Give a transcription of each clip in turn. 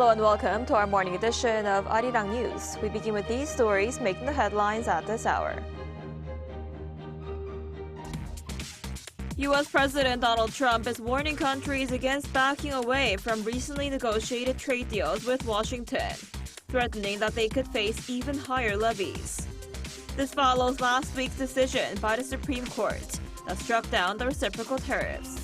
Hello and welcome to our morning edition of Arirang News. We begin with these stories making the headlines at this hour. U.S. President Donald Trump is warning countries against backing away from recently negotiated trade deals with Washington, threatening that they could face even higher levies. This follows last week's decision by the Supreme Court that struck down the reciprocal tariffs.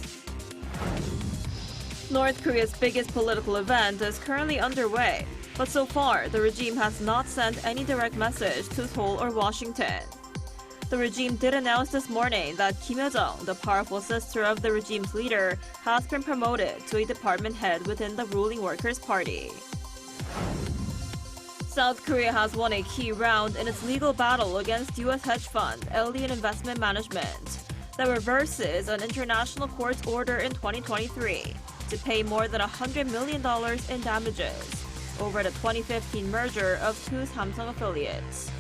North Korea's biggest political event is currently underway, but so far the regime has not sent any direct message to Seoul or Washington. The regime did announce this morning that Kim Yo-jong, the powerful sister of the regime's leader, has been promoted to a department head within the ruling Workers' Party. South Korea has won a key round in its legal battle against U.S. hedge fund Elliott Investment Management that reverses an international court's order in 2023 to pay more than $100 million in damages over the 2015 merger of two Samsung affiliates.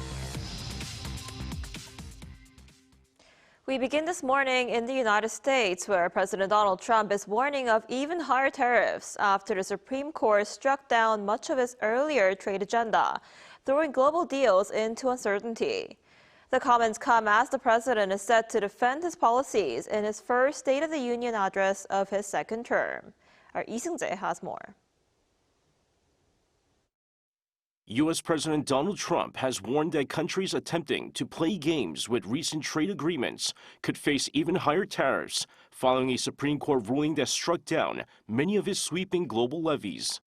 We begin this morning in the United States, where President Donald Trump is warning of even higher tariffs after the Supreme Court struck down much of his earlier trade agenda, throwing global deals into uncertainty. The comments come as the president is set to defend his policies in his first State of the Union address of his second term. Our Lee Seung-jae has more. U.S. President Donald Trump has warned that countries attempting to play games with recent trade agreements could face even higher tariffs following a Supreme Court ruling that struck down many of his sweeping global levies.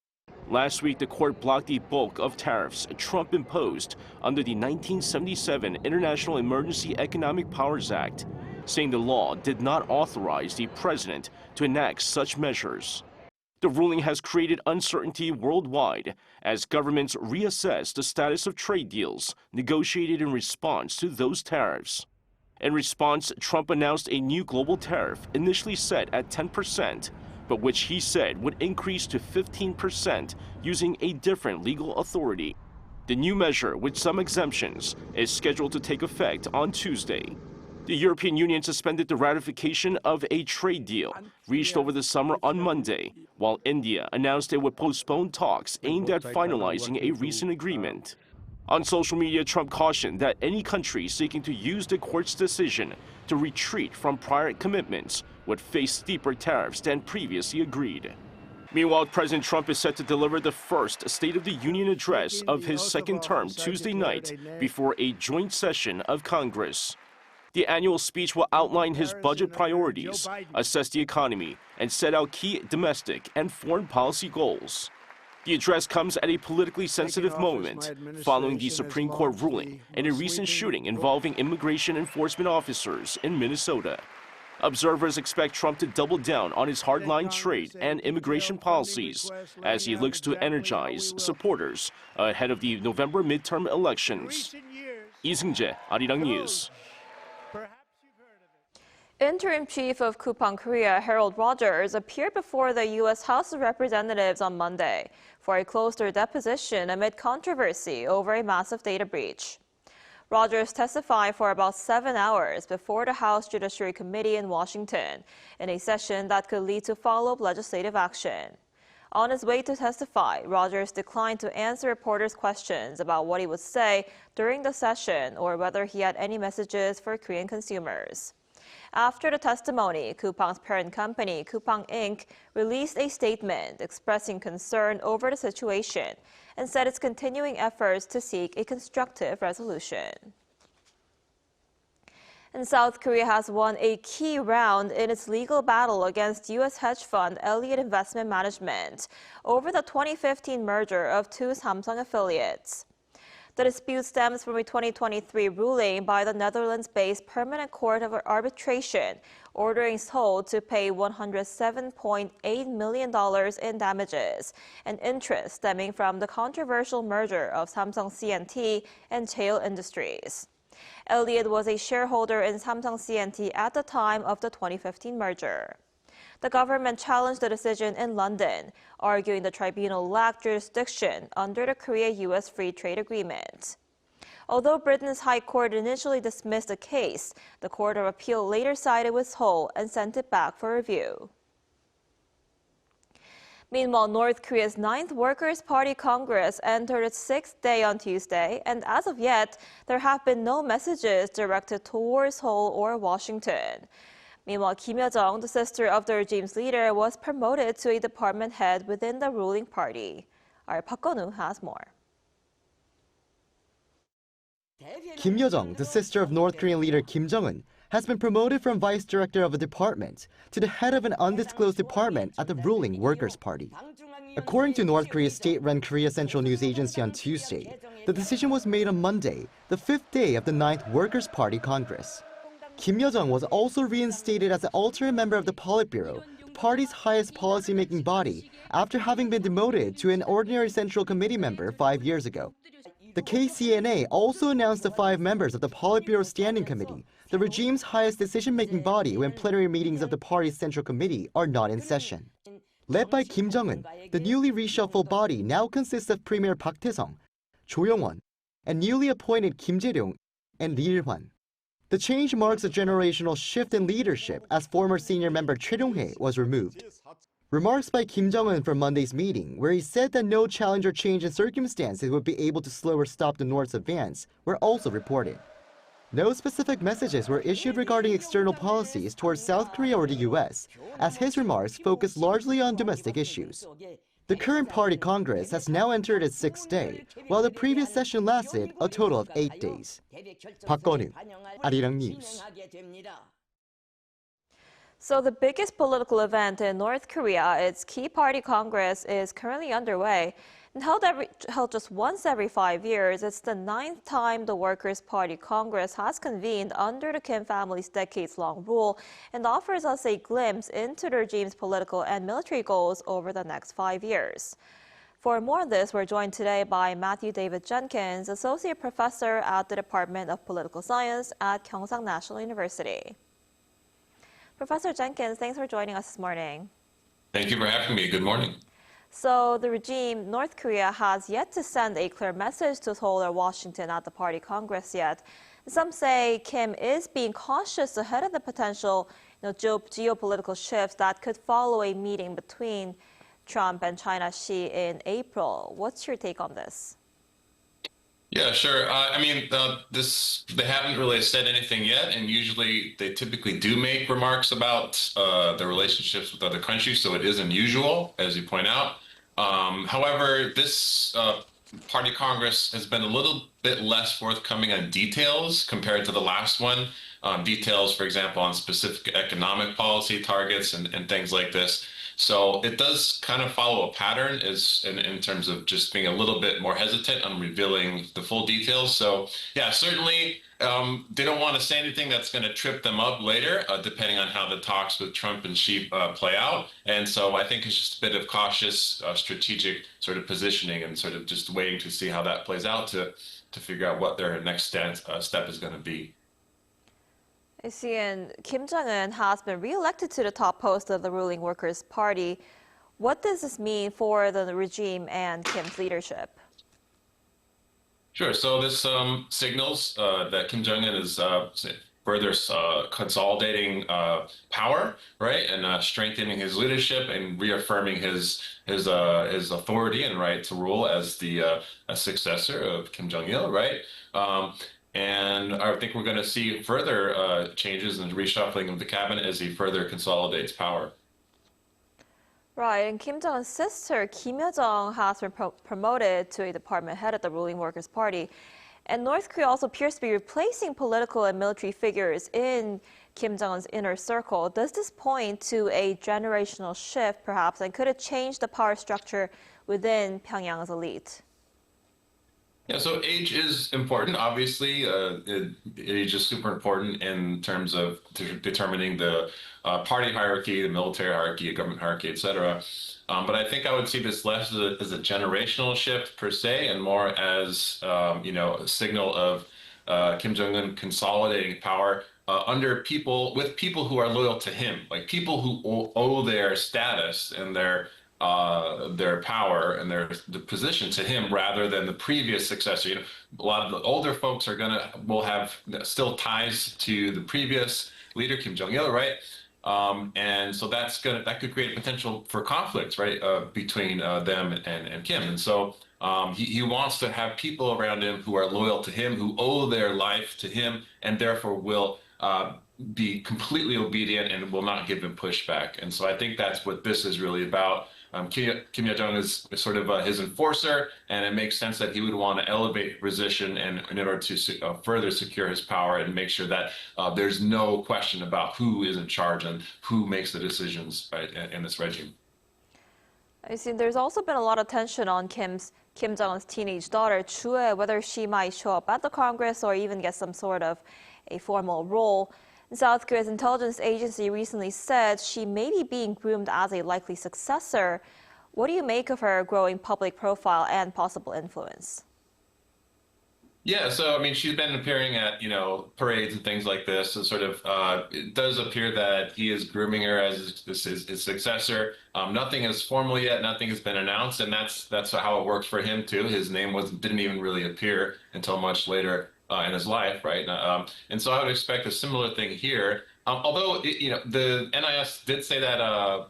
Last week, the court blocked the bulk of tariffs Trump imposed under the 1977 International Emergency Economic Powers Act, saying the law did not authorize the president to enact such measures. The ruling has created uncertainty worldwide as governments reassess the status of trade deals negotiated in response to those tariffs. In response, Trump announced a new global tariff initially set at 10%, but which he said would increase to 15% using a different legal authority. The new measure, with some exemptions, is scheduled to take effect on Tuesday. The European Union suspended the ratification of a trade deal reached over the summer on Monday, while India announced it would postpone talks aimed at finalizing a recent agreement. On social media, Trump cautioned that any country seeking to use the court's decision to retreat from prior commitments would face steeper tariffs than previously agreed. Meanwhile, President Trump is set to deliver the first State of the Union address of his second term Tuesday night before a joint session of Congress. The annual speech will outline his budget priorities, assess the economy, and set out key domestic and foreign policy goals. The address comes at a politically sensitive moment following the Supreme Court ruling in a recent shooting involving immigration enforcement officers in Minnesota. Observers expect Trump to double down on his hardline trade and immigration policies as he looks to energize supporters ahead of the November midterm elections. Lee Seung-jae, Arirang News. Interim Chief of Coupang Korea, Harold Rogers, appeared before the U.S. House of Representatives on Monday for a closed-door deposition amid controversy over a massive data breach. Rogers testified for about 7 hours before the House Judiciary Committee in Washington in a session that could lead to follow-up legislative action. On his way to testify, Rogers declined to answer reporters' questions about what he would say during the session or whether he had any messages for Korean consumers. After the testimony, Coupang's parent company, Coupang Inc., released a statement expressing concern over the situation and said its continuing efforts to seek a constructive resolution. And South Korea has won a key round in its legal battle against U.S. hedge fund Elliott Investment Management over the 2015 merger of two Samsung affiliates. The dispute stems from a 2023 ruling by the Netherlands-based Permanent Court of Arbitration, ordering Seoul to pay $107.8 million in damages and interest stemming from the controversial merger of Samsung C&T and Seoul Industries. Elliott was a shareholder in Samsung C&T at the time of the 2015 merger. The government challenged the decision in London, arguing the tribunal lacked jurisdiction under the Korea-U.S. Free Trade Agreement. Although Britain's High Court initially dismissed the case, the Court of Appeal later sided with Seoul and sent it back for review. Meanwhile, North Korea's 9th Workers' Party Congress entered its 6th day on Tuesday, and as of yet, there have been no messages directed towards Seoul or Washington. Meanwhile, Kim Yo-jong, the sister of the regime's leader, was promoted to a department head within the ruling party. Our Park Gun-woo has more. Kim Yo-jong, the sister of North Korean leader Kim Jong-un, has been promoted from vice director of a department to the head of an undisclosed department at the ruling Workers' Party. According to North Korea's state-run Korea Central News Agency on Tuesday, the decision was made on Monday, the 5th day of the 9th Workers' Party Congress. Kim Yo-jong was also reinstated as an alternate member of the Politburo, the party's highest policy-making body, after having been demoted to an ordinary Central Committee member 5 years ago. The KCNA also announced the 5 members of the Politburo Standing Committee, the regime's highest decision-making body when plenary meetings of the party's Central Committee are not in session. Led by Kim Jong-un, the newly reshuffled body now consists of Premier Park Tae-sung, Cho Yong-won, and newly appointed Kim Jae-ryong and Lee Il-hwan. The change marks a generational shift in leadership as former senior member Choi Dong-hae was removed. Remarks by Kim Jong-un from Monday's meeting, where he said that no challenge or change in circumstances would be able to slow or stop the North's advance, were also reported. No specific messages were issued regarding external policies towards South Korea or the U.S., as his remarks focused largely on domestic issues. The current party Congress has now entered its 6th day, while the previous session lasted a total of 8 days. Park Gun-woo, Arirang News. So the biggest political event in North Korea, its key party Congress, is currently underway. And held just once every 5 years, it's the 9th time the Workers' Party Congress has convened under the Kim family's decades-long rule and offers us a glimpse into the regime's political and military goals over the next 5 years. For more on this, we're joined today by Matthew David Jenkins, Associate Professor at the Department of Political Science at Gyeongsang National University. Professor Jenkins, thanks for joining us this morning. Thank you for having me. Good morning. So the regime, North Korea, has yet to send a clear message to Seoul or Washington at the party Congress yet. Some say Kim is being cautious ahead of the potential geopolitical shifts that could follow a meeting between Trump and China Xi in April. What's your take on this? Yeah, sure. They haven't really said anything yet, and usually they typically do make remarks about their relationships with other countries, so it is unusual, as you point out. However, this party Congress has been a little bit less forthcoming on details compared to the last one. Details, for example, on specific economic policy targets and things like this. So it does kind of follow a pattern in terms of just being a little bit more hesitant on revealing the full details. So yeah, certainly they don't want to say anything that's going to trip them up later, depending on how the talks with Trump and Xi play out. And so I think it's just a bit of cautious strategic sort of positioning and sort of just waiting to see how that plays out to figure out what their next step is going to be. I see, and Kim Jong-un has been re-elected to the top post of the ruling Workers' Party. What does this mean for the regime and Kim's leadership? Sure. So this signals that Kim Jong-un is further consolidating power, right, and strengthening his leadership and reaffirming his authority and right to rule as the successor of Kim Jong-il, right. And I think we're going to see further changes in the reshuffling of the cabinet as he further consolidates power. Right, and Kim Jong-un's sister, Kim Yo-jong, has been promoted to a department head at the ruling Workers' Party. And North Korea also appears to be replacing political and military figures in Kim Jong-un's inner circle. Does this point to a generational shift, perhaps, and could it change the power structure within Pyongyang's elite? Yeah, so age is important. Obviously, age is super important in terms of determining the party hierarchy, the military hierarchy, government hierarchy, et cetera. But I think I would see this less as a generational shift per se, and more as a signal of Kim Jong-un consolidating power under people who are loyal to him, like people who owe their status and their power and the position to him rather than the previous successor. A lot of the older folks will have still ties to the previous leader, Kim Jong-il, right? And so that could create a potential for conflicts, right, between them and Kim. And so he wants to have people around him who are loyal to him, who owe their life to him, and therefore will be completely obedient and will not give him pushback. And so I think that's what this is really about. Kim Yo-jong is sort of his enforcer, and it makes sense that he would want to elevate his position and in order to further secure his power and make sure that there's no question about who is in charge and who makes the decisions, right, in this regime. I see. There's also been a lot of tension on Kim Jong-un's teenage daughter, Chue, whether she might show up at the Congress or even get some sort of a formal role. South Korea's intelligence agency recently said she may be being groomed as a likely successor. What do you make of her growing public profile and possible influence? Yeah, so I mean, she's been appearing at, parades and things like this, and sort of it does appear that he is grooming her as his successor. Nothing is formal yet, nothing has been announced, and that's how it worked for him too. His name didn't even really appear until much later in his life, right? And so I would expect a similar thing here. Although the NIS did say that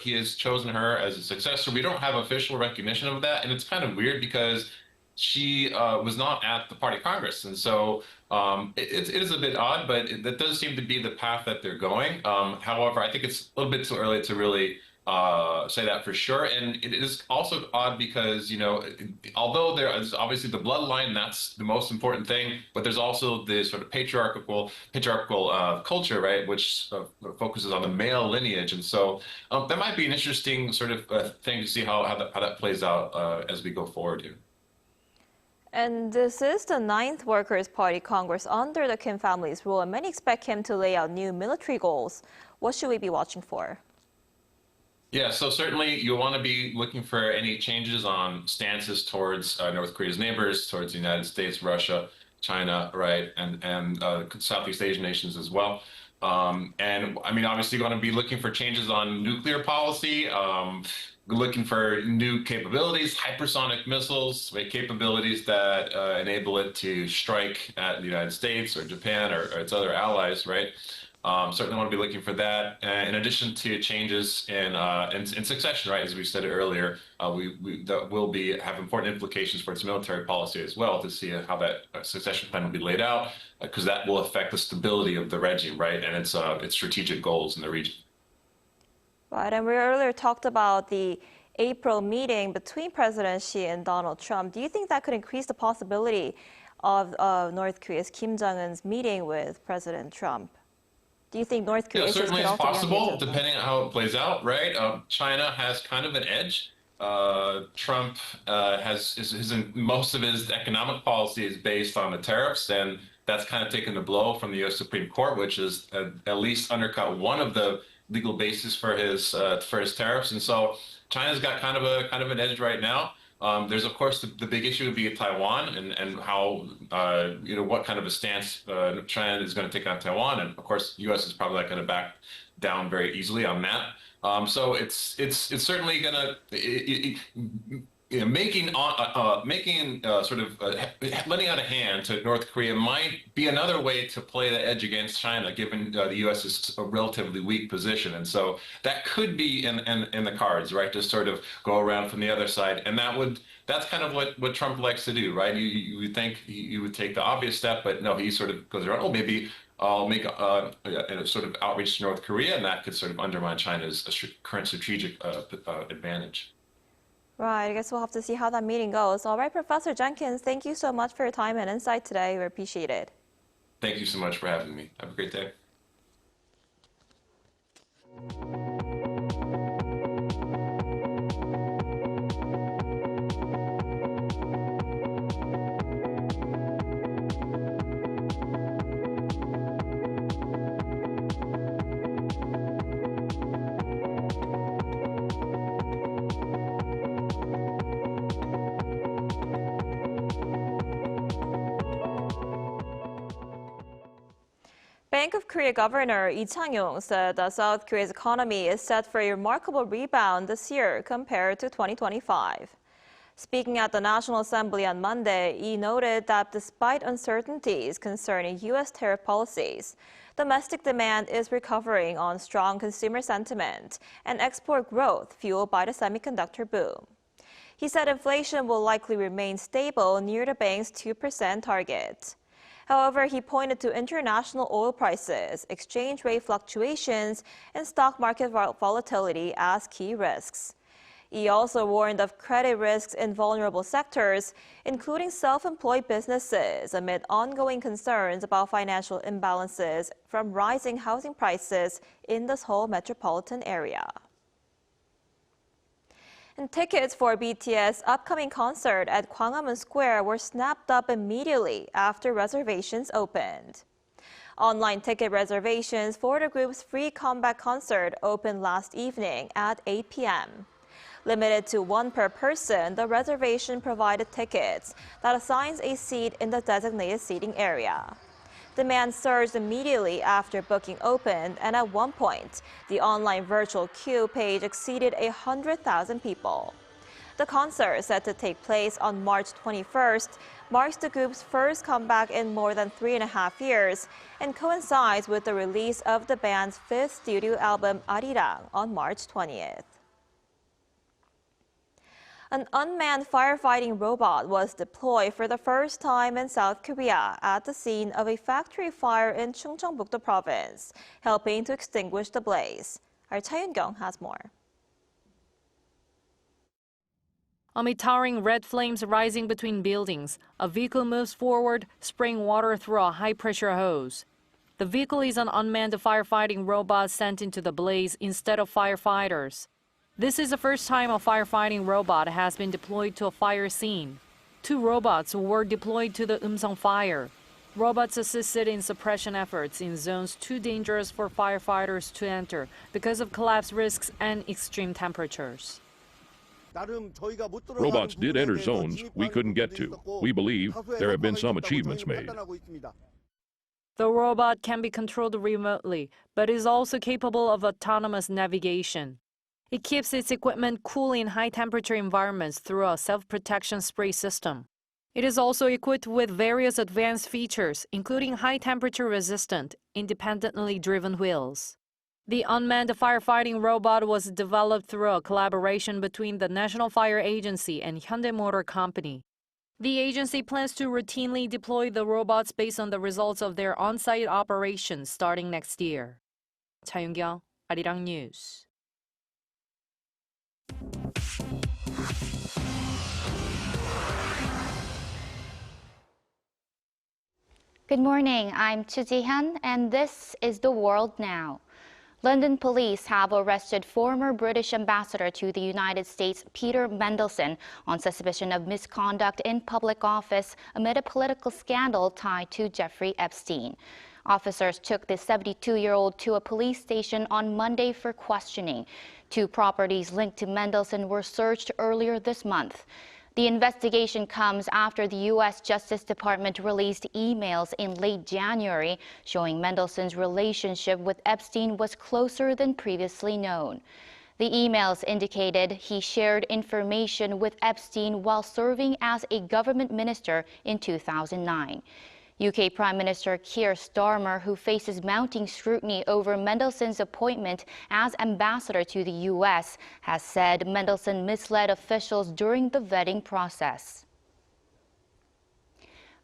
he has chosen her as a successor, we don't have official recognition of that, and it's kind of weird because she was not at the party Congress. And so it is a bit odd, but that does seem to be the path that they're going. However, I think it's a little bit too early to really say that for sure. And it is also odd because, although there is obviously the bloodline, that's the most important thing, but there's also the sort of patriarchal culture, right, which focuses on the male lineage. And so that might be an interesting sort of thing to see how that plays out as we go forward here. And this is the 9th Workers' Party Congress under the Kim family's rule, and many expect Kim to lay out new military goals. What should we be watching for? Yeah, so certainly you'll want to be looking for any changes on stances towards North Korea's neighbors, towards the United States, Russia, China, right, and Southeast Asian nations as well. And I mean, obviously, you're going to be looking for changes on nuclear policy, looking for new capabilities, hypersonic missiles, capabilities that enable it to strike at the United States or Japan or its other allies, right? Certainly want to be looking for that. In addition to changes in succession, right? As we said earlier, that will have important implications for its military policy as well to see how that succession plan will be laid out, because that will affect the stability of the regime, right? And its strategic goals in the region. Right, and we earlier talked about the April meeting between President Xi and Donald Trump. Do you think that could increase the possibility of North Korea's Kim Jong-un's meeting with President Trump? Do you think North Korea certainly it's possible, depending on how it plays out, right? China has kind of an edge. Trump most of his economic policy is based on the tariffs, and that's kind of taken the blow from the U.S. Supreme Court, which is at least undercut one of the legal basis for his tariffs. And so China's got kind of an edge right now. There's of course the big issue would be Taiwan and how what kind of a stance China is going to take on Taiwan, and of course U.S. is probably not going to back down very easily on that. So it's certainly going to making sort of letting out a hand to North Korea might be another way to play the edge against China, given the U.S.'s a relatively weak position. And so that could be in the cards, right, to sort of go around from the other side. And that's kind of what Trump likes to do, right? You would think he would take the obvious step, but no, he sort of goes around, maybe I'll make a sort of outreach to North Korea, and that could sort of undermine China's current strategic advantage. Right, I guess we'll have to see how that meeting goes. All right, Professor Jenkins, thank you so much for your time and insight today. We appreciate it. Thank you so much for having me. Have a great day. Bank of Korea Governor Lee Chang-yong said that South Korea's economy is set for a remarkable rebound this year compared to 2025. Speaking at the National Assembly on Monday, Lee noted that despite uncertainties concerning U.S. tariff policies, domestic demand is recovering on strong consumer sentiment and export growth fueled by the semiconductor boom. He said inflation will likely remain stable near the bank's 2% target. However, he pointed to international oil prices, exchange rate fluctuations, and stock market volatility as key risks. He also warned of credit risks in vulnerable sectors, including self-employed businesses, amid ongoing concerns about financial imbalances from rising housing prices in the Seoul metropolitan area. And tickets for BTS' upcoming concert at Gwanghwamun Square were snapped up immediately after reservations opened. Online ticket reservations for the group's free comeback concert opened last evening at 8 p.m. Limited to one per person, the reservation provided tickets that assigns a seat in the designated seating area. Demand surged immediately after booking opened, and at one point, the online virtual queue page exceeded 100,000 people. The concert, set to take place on March 21st, marks the group's first comeback in more than 3.5 years and coincides with the release of the band's fifth studio album, Arirang, on March 20th. An unmanned firefighting robot was deployed for the first time in South Korea at the scene of a factory fire in Chungcheongbuk-do province, helping to extinguish the blaze. Our Cha Eun-kyung has more. Amid towering red flames rising between buildings, a vehicle moves forward, spraying water through a high-pressure hose. The vehicle is an unmanned firefighting robot sent into the blaze instead of firefighters. This is the first time a firefighting robot has been deployed to a fire scene. 2 robots were deployed to the Eumseong fire. Robots assisted in suppression efforts in zones too dangerous for firefighters to enter because of collapse risks and extreme temperatures. Robots did enter zones we couldn't get to. We believe there have been some achievements made. The robot can be controlled remotely, but is also capable of autonomous navigation. It keeps its equipment cool in high-temperature environments through a self-protection spray system. It is also equipped with various advanced features, including high-temperature resistant, independently driven wheels. The unmanned firefighting robot was developed through a collaboration between the National Fire Agency and Hyundai Motor Company. The agency plans to routinely deploy the robots based on the results of their on-site operations starting next year. Cha Eun-kyung, Arirang News. Good morning, I'm Chu Ji-hyun, and this is The World Now. London police have arrested former British ambassador to the United States, Peter Mandelson, on suspicion of misconduct in public office amid a political scandal tied to Jeffrey Epstein. Officers took the 72-year-old to a police station on Monday for questioning. 2 properties linked to Mandelson were searched earlier this month. The investigation comes after the U.S. Justice Department released emails in late January showing Mandelson's relationship with Epstein was closer than previously known. The emails indicated he shared information with Epstein while serving as a government minister in 2009. UK Prime Minister Keir Starmer, who faces mounting scrutiny over Mandelson's appointment as ambassador to the U.S., has said Mandelson misled officials during the vetting process.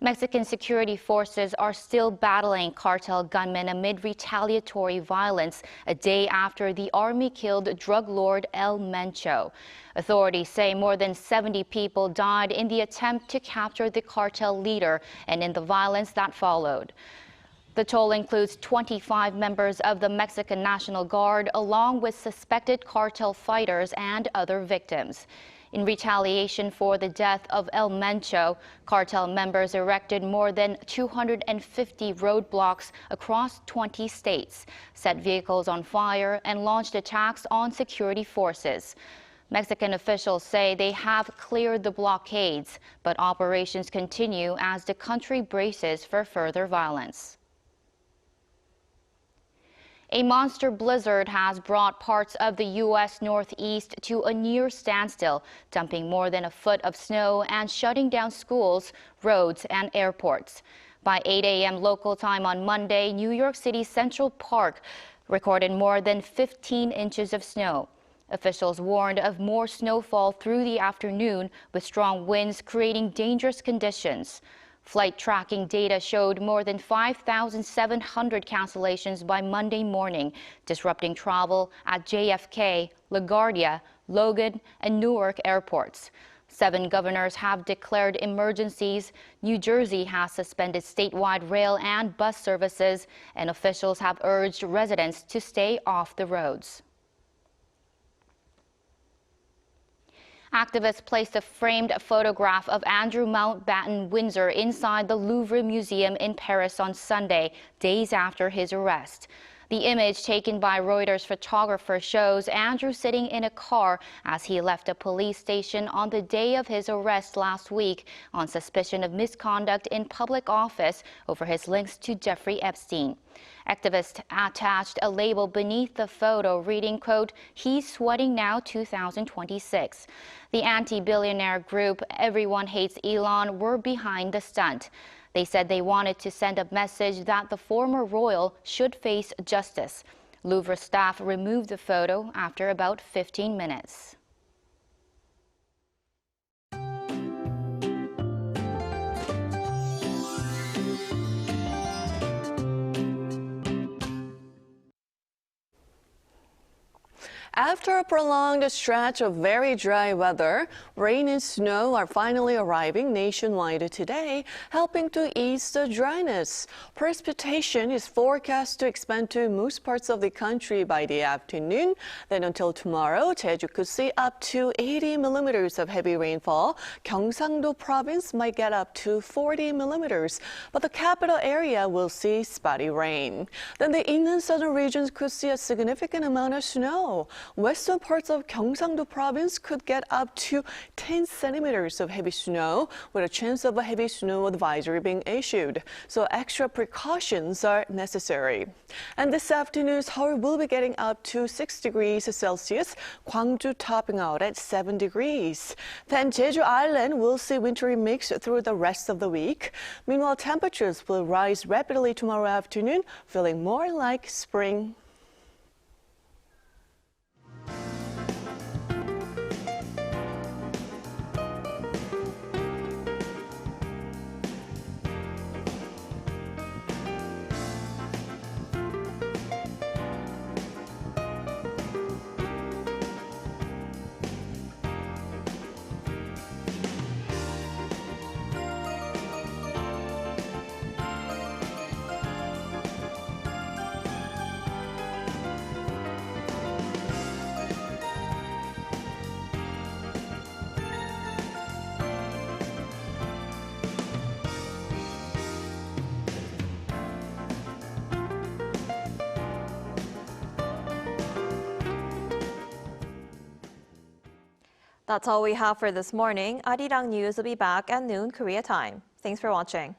Mexican security forces are still battling cartel gunmen amid retaliatory violence a day after the army killed drug lord El Mencho. Authorities say more than 70 people died in the attempt to capture the cartel leader and in the violence that followed. The toll includes 25 members of the Mexican National Guard, along with suspected cartel fighters and other victims. In retaliation for the death of El Mencho, cartel members erected more than 250 roadblocks across 20 states, set vehicles on fire, and launched attacks on security forces. Mexican officials say they have cleared the blockades, but operations continue as the country braces for further violence. A monster blizzard has brought parts of the U.S. Northeast to a near standstill, dumping more than a foot of snow and shutting down schools, roads, and airports. By 8 a.m. local time on Monday, New York City's Central Park recorded more than 15 inches of snow. Officials warned of more snowfall through the afternoon, with strong winds creating dangerous conditions. Flight tracking data showed more than 5,700 cancellations by Monday morning, disrupting travel at JFK, LaGuardia, Logan, and Newark airports. 7 governors have declared emergencies. New Jersey has suspended statewide rail and bus services, and officials have urged residents to stay off the roads. Activists placed a framed photograph of Andrew Mountbatten Windsor inside the Louvre Museum in Paris on Sunday, days after his arrest. The image taken by Reuters photographer shows Andrew sitting in a car as he left a police station on the day of his arrest last week on suspicion of misconduct in public office over his links to Jeffrey Epstein. Activists attached a label beneath the photo reading, quote, "He's sweating now 2026. The anti-billionaire group Everyone Hates Elon were behind the stunt. They said they wanted to send a message that the former royal should face justice. Louvre staff removed the photo after about 15 minutes. After a prolonged stretch of very dry weather, rain and snow are finally arriving nationwide today, helping to ease the dryness. Precipitation is forecast to expand to most parts of the country by the afternoon. Then until tomorrow, Jeju could see up to 80 millimeters of heavy rainfall. Gyeongsang-do province might get up to 40 millimeters, but the capital area will see spotty rain. Then the inland southern regions could see a significant amount of snow. Western parts of Gyeongsang-do province could get up to 10 centimeters of heavy snow, with a chance of a heavy snow advisory being issued. So extra precautions are necessary. And this afternoon, Seoul will be getting up to 6 degrees Celsius, Gwangju topping out at 7 degrees. Then Jeju Island will see wintry mix through the rest of the week. Meanwhile, temperatures will rise rapidly tomorrow afternoon, feeling more like spring. That's all we have for this morning. Arirang News will be back at noon Korea time. Thanks for watching.